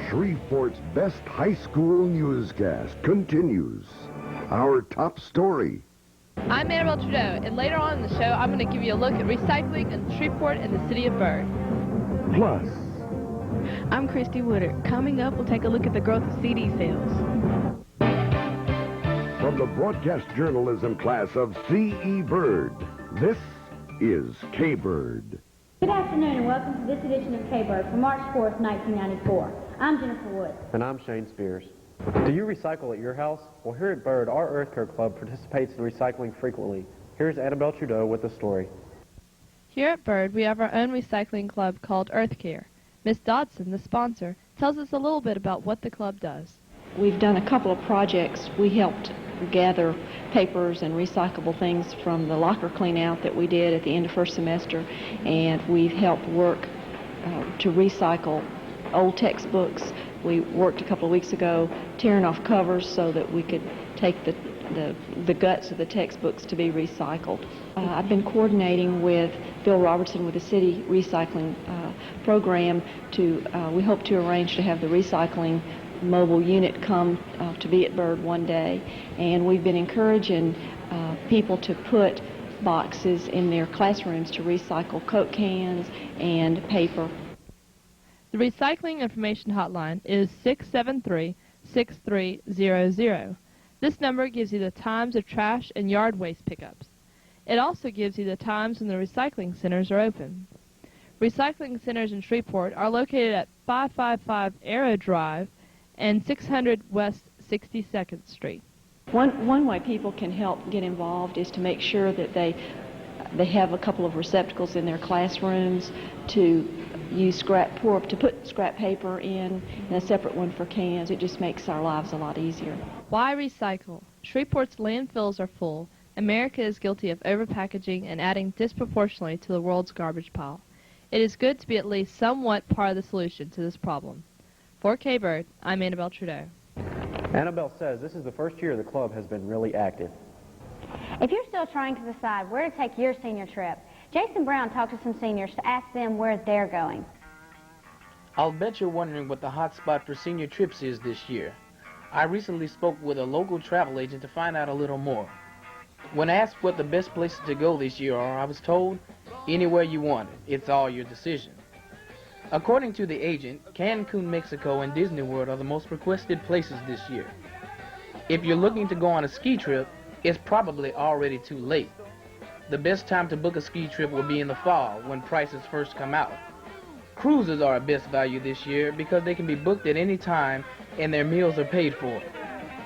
Shreveport's best high school newscast continues. Our top story. I'm Annabelle Trudeau, and later on in the show, I'm going to give you a look at recycling in Shreveport and the city of Byrd. Plus, I'm Kristi Woodard. Coming up, we'll take a look at the growth of CD sales. from the broadcast journalism class of C.E. Byrd, this is Kbyrd. Good afternoon and welcome to this edition of Kbyrd for March 4th, 1994. I'm Jennifer Wood. And I'm Shane Spears. Do you recycle at your house? Well, here at Byrd, our Earth Care Club participates in recycling frequently. Here's Annabelle Trudeau with the story. Here at Byrd, we have our own recycling club called Earth Care. Miss Dodson, the sponsor, tells us a little bit about what the club does. We've done a couple of projects. We helped gather papers and recyclable things from the locker clean-out that we did at the end of first semester, and we've helped work to recycle old textbooks. We worked a couple of weeks ago tearing off covers so that we could take the guts of the textbooks to be recycled. I've been coordinating with Bill Robertson with the city recycling program we hope to arrange to have the recycling mobile unit come to be at Byrd one day, and we've been encouraging people to put boxes in their classrooms to recycle Coke cans and paper. The Recycling Information Hotline is 673-6300. This number gives you the times of trash and yard waste pickups. It also gives you the times when the recycling centers are open. Recycling centers in Shreveport are located at 555 Arrow Drive and 600 West 62nd Street. One way people can help get involved is to make sure that they have a couple of receptacles in their classrooms to use to put scrap paper in and a separate one for cans. It just makes our lives a lot easier. Why recycle? Shreveport's landfills are full. America is guilty of overpackaging and adding disproportionately to the world's garbage pile. It is good to be at least somewhat part of the solution to this problem. For Kbyrd, I'm Annabelle Trudeau. Annabelle says this is the first year the club has been really active. If you're still trying to decide where to take your senior trip, Jason Brown talked to some seniors to ask them where they're going. I'll bet you're wondering what the hot spot for senior trips is this year. I recently spoke with a local travel agent to find out a little more. When asked what the best places to go this year are, I was told, anywhere you want it. It's all your decision. According to the agent, Cancun, Mexico and Disney World are the most requested places this year. If you're looking to go on a ski trip, it's probably already too late. The best time to book a ski trip will be in the fall when prices first come out. Cruises are at best value this year because they can be booked at any time and their meals are paid for.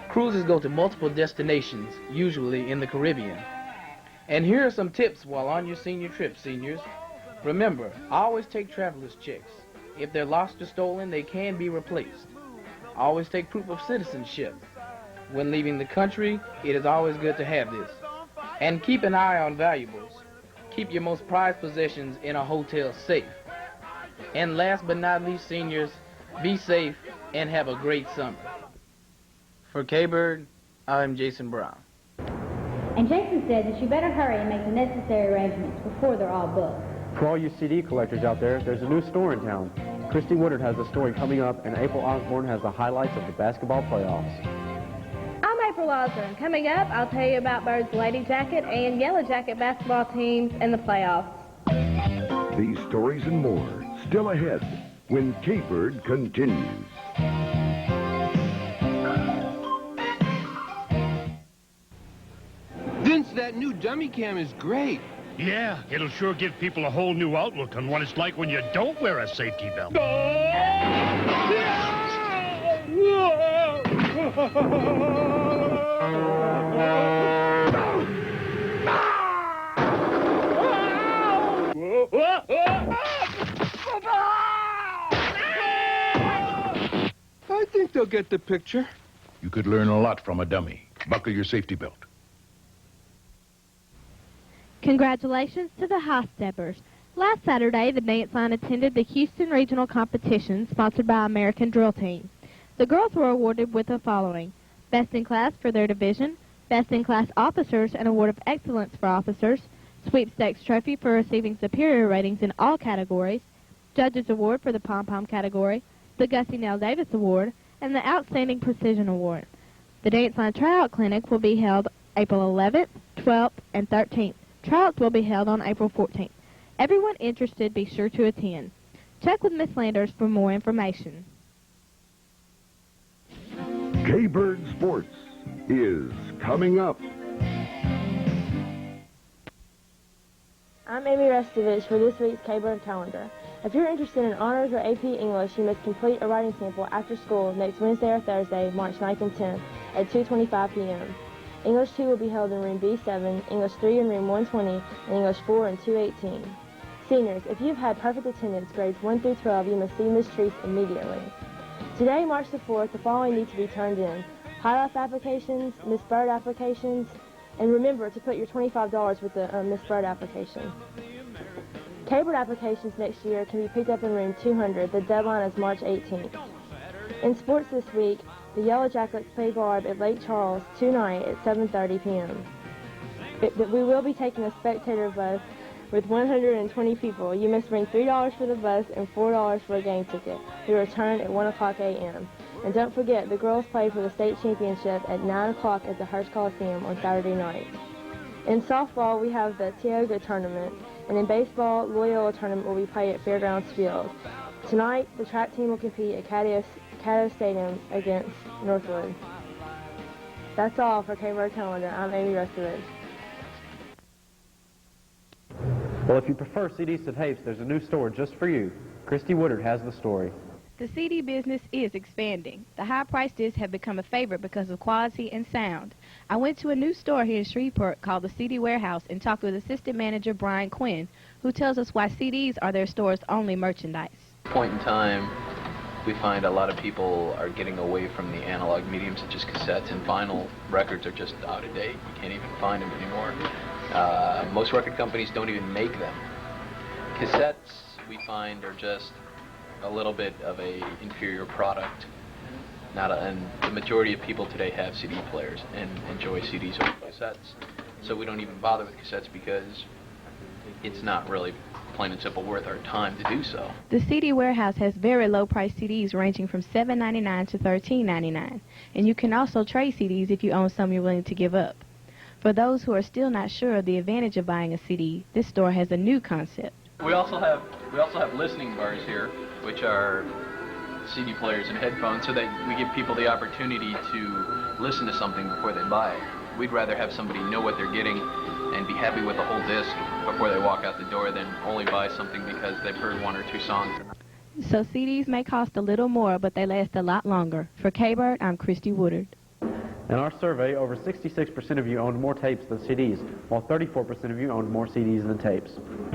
Cruises go to multiple destinations, usually in the Caribbean. And here are some tips while on your senior trip, seniors. Remember, always take traveler's checks. If they're lost or stolen, they can be replaced. Always take proof of citizenship. When leaving the country, it is always good to have this. And keep an eye on valuables. Keep your most prized possessions in a hotel safe. And last but not least, seniors, be safe and have a great summer. For Kbyrd, I'm Jason Brown. And Jason said that you better hurry and make the necessary arrangements before they're all booked. For all you CD collectors out there, there's a new store in town. Kristi Woodard has a story coming up, and April Osborne has the highlights of the basketball playoffs. I'm April Osborne. Coming up, I'll tell you about Byrd's Lady Jacket and Yellow Jacket basketball teams and the playoffs. These stories and more still ahead when Kbyrd continues. Vince, that new dummy cam is great. Yeah, it'll sure give people a whole new outlook on what it's like when you don't wear a safety belt. I think they'll get the picture. You could learn a lot from a dummy. Buckle your safety belt. Congratulations to the High Steppers. Last Saturday, the dance line attended the Houston Regional Competition sponsored by American Drill Team. The girls were awarded with the following: Best in Class for their division, Best in Class Officers, an Award of Excellence for Officers, Sweepstakes Trophy for receiving superior ratings in all categories, Judges Award for the Pom-Pom category, the Gussie Nell Davis Award, and the Outstanding Precision Award. The Dance Line Tryout Clinic will be held April 11th, 12th, and 13th. Tryouts will be held on April 14th. Everyone interested, be sure to attend. Check with Miss Landers for more information. Kbyrd Sports is coming up. I'm Amy Restovich for this week's Kbyrd calendar. If you're interested in honors or AP English, you must complete a writing sample after school next Wednesday or Thursday, March 9th and 10th at 2:25 p.m. English 2 will be held in room B7, English 3 in room 120, and English 4 in 218. Seniors, if you've had perfect attendance, grades 1 through 12, you must see Ms. Treese immediately. Today, March the 4th, the following need to be turned in: High Life applications, Miss Bird applications, and remember to put your $25 with the Miss Bird application. Kbyrd applications next year can be picked up in room 200. The deadline is March 18th. In sports this week, the Yellow Jackets play Barb at Lake Charles tonight at 7:30 p.m. We will be taking a spectator bus with 120 people. You must bring $3 for the bus and $4 for a game ticket. We return at 1 o'clock a.m. And don't forget, the girls play for the state championship at 9 o'clock at the Hearst Coliseum on Saturday night. In softball, we have the Tioga tournament, and in baseball, Loyola tournament will be played at Fairgrounds Field. Tonight, the track team will compete at Caddo Stadium against Northwood. That's all for Kbyrd Calendar. I'm Amy Restovich. Well, if you prefer CDs to tapes, there's a new store just for you. Kristi Woodard has the story. The CD business is expanding. The high-priced discs have become a favorite because of quality and sound. I went to a new store here in Shreveport called the CD Warehouse and talked with Assistant Manager Brian Quinn, who tells us why CDs are their store's only merchandise. Point in time, we find a lot of people are getting away from the analog medium such as cassettes, and vinyl records are just out of date. You can't even find them anymore. Most record companies don't even make them. Cassettes, we find, are just a little bit of a inferior product. And the majority of people today have CD players and enjoy CDs over cassettes. So we don't even bother with cassettes because it's not really, plain and simple, worth our time to do so. The CD Warehouse has very low-priced CDs ranging from $7.99 to $13.99, and you can also trade CDs if you own some you're willing to give up. For those who are still not sure of the advantage of buying a CD, this store has a new concept. We also have listening bars here, which are CD players and headphones, so that we give people the opportunity to listen to something before they buy it. We'd rather have somebody know what they're getting and be happy with the whole disc before they walk out the door than only buy something because they've heard one or two songs. So CDs may cost a little more, but they last a lot longer. For Kbyrd, I'm Kristi Woodard. In our survey, over 66% of you owned more tapes than CDs, while 34% of you owned more CDs than tapes.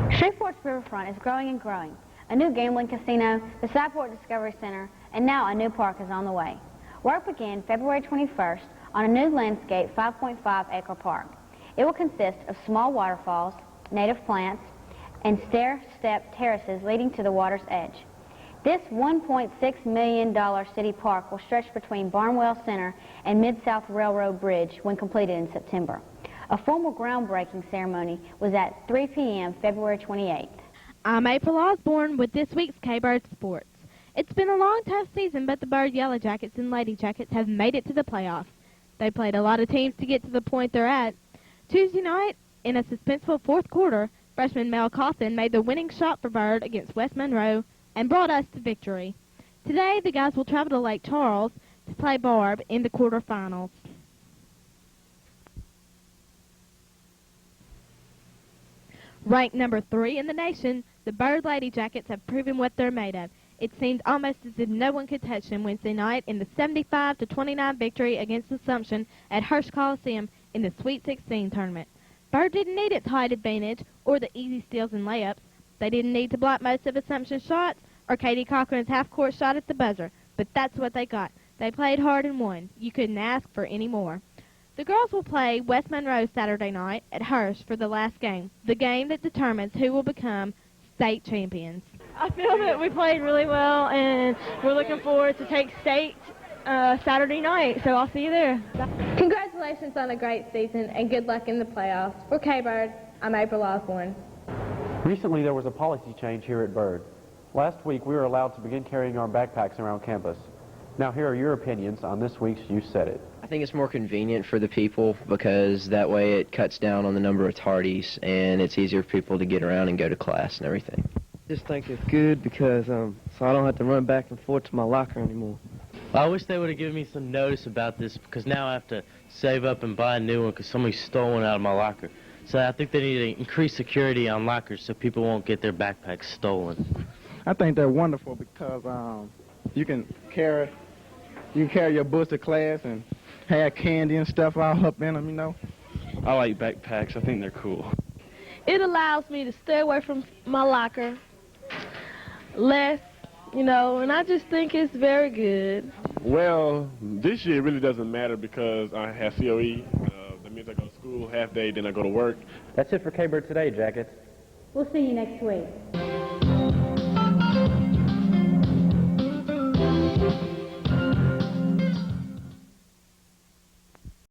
Shreveport's riverfront is growing and growing. A new gambling casino, the Sideport Discovery Center, and now a new park is on the way. Work began February 21st on a new landscape 5.5-acre park. It will consist of small waterfalls, native plants, and stair-step terraces leading to the water's edge. This $1.6 million city park will stretch between Barnwell Center and Mid-South Railroad Bridge when completed in September. A formal groundbreaking ceremony was at 3 p.m. February 28th. I'm April Osborne with this week's Kbyrd Sports. It's been a long, tough season, but the Bird Yellow Jackets and Lady Jackets have made it to the playoffs. They played a lot of teams to get to the point they're at. Tuesday night, in a suspenseful fourth quarter, freshman Mel Cawthon made the winning shot for Bird against West Monroe and brought us to victory. Today, the guys will travel to Lake Charles to play Barb in the quarterfinals. Ranked number 3 in the nation, the Bird Lady Jackets have proven what they're made of. It seemed almost as if no one could touch them Wednesday night in the 75-29 victory against Assumption at Hearst Coliseum in the Sweet 16 tournament. Bird didn't need its height advantage or the easy steals and layups. They didn't need to block most of Assumption's shots or Katie Cochran's half-court shot at the buzzer, but that's what they got. They played hard and won. You couldn't ask for any more. The girls will play West Monroe Saturday night at Hearst for the last game, the game that determines who will become state champions. I feel that we played really well, and we're looking forward to take state Saturday night, so I'll see you there. Congratulations on a great season, and good luck in the playoffs. For Kbyrd, I'm April Osborne. Recently, there was a policy change here at Byrd. Last week, we were allowed to begin carrying our backpacks around campus. Now, here are your opinions on this week's You Said It. I think it's more convenient for the people because that way it cuts down on the number of tardies and it's easier for people to get around and go to class and everything. Just think it's good because so I don't have to run back and forth to my locker anymore. I wish they would have given me some notice about this because now I have to save up and buy a new one because somebody stole one out of my locker. So I think they need to increase security on lockers so people won't get their backpacks stolen. I think they're wonderful because you can carry your books to class and have candy and stuff all up in them, you know. I like backpacks. I think they're cool. It allows me to stay away from my locker less, and I just think it's very good. Well, this year it really doesn't matter because I have COE. That means I go to school half day, then I go to work. That's it for Kbyrd Today, Jackets. We'll see you next week.